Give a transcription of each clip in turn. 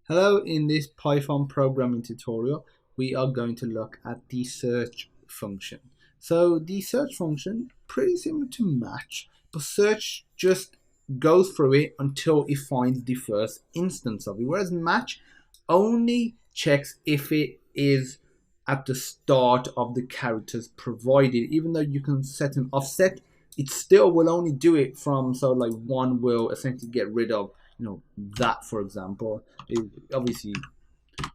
Hello, in this Python programming tutorial, we are going to look at the search function. So the search function, pretty similar to match, but search just goes through it until it finds the first instance of it, whereas match only checks if it is at the start of the characters provided. Even though you can set an offset, it still will only do it from, so like one will essentially get rid of that, for example. Obviously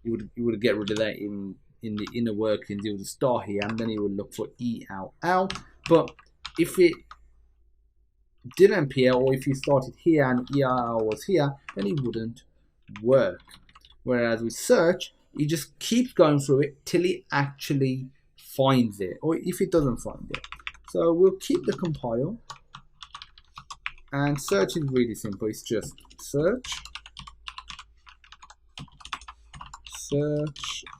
you would get rid of that in the inner workings. It would start here and then it would look for ELL. But if it didn't appear, or if you started here and ELL was here, then it wouldn't work. Whereas with search, it just keeps going through it till it actually finds it, or if it doesn't find it. So we'll keep the compile. And search is really simple. It's just search,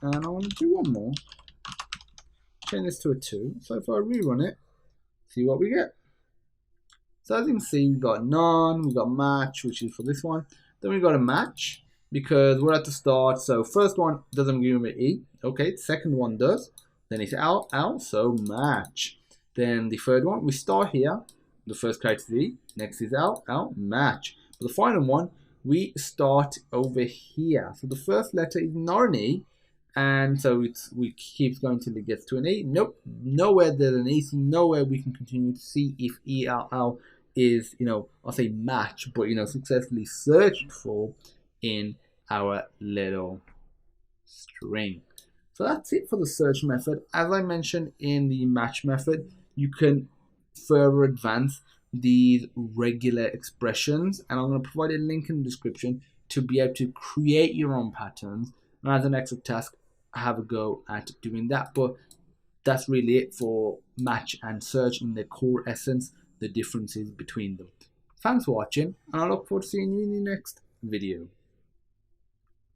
and I want to do one more. Change this to a 2. So if I rerun it, see what we get. So as you can see, we've got none, we've got match, which is for this one. Then we've got a match, because we're at the start. So first one doesn't give me E. Okay, second one does. Then it's out, so match. Then the third one, we start here. The first character is E, next is out, match. But the final one, we start over here. So the first letter is not an E, and so we keep going till it gets to an E. Nope, nowhere there's an E, so nowhere we can continue to see if ELL is, I'll say match, but successfully searched for in our little string. So that's it for the search method. As I mentioned in the match method, you can further advance these regular expressions, and I'm going to provide a link in the description to be able to create your own patterns, and as an extra task have a go at doing that. But that's really it for match and search in their core essence, the differences between them. Thanks for watching, and I look forward to seeing you in the next video.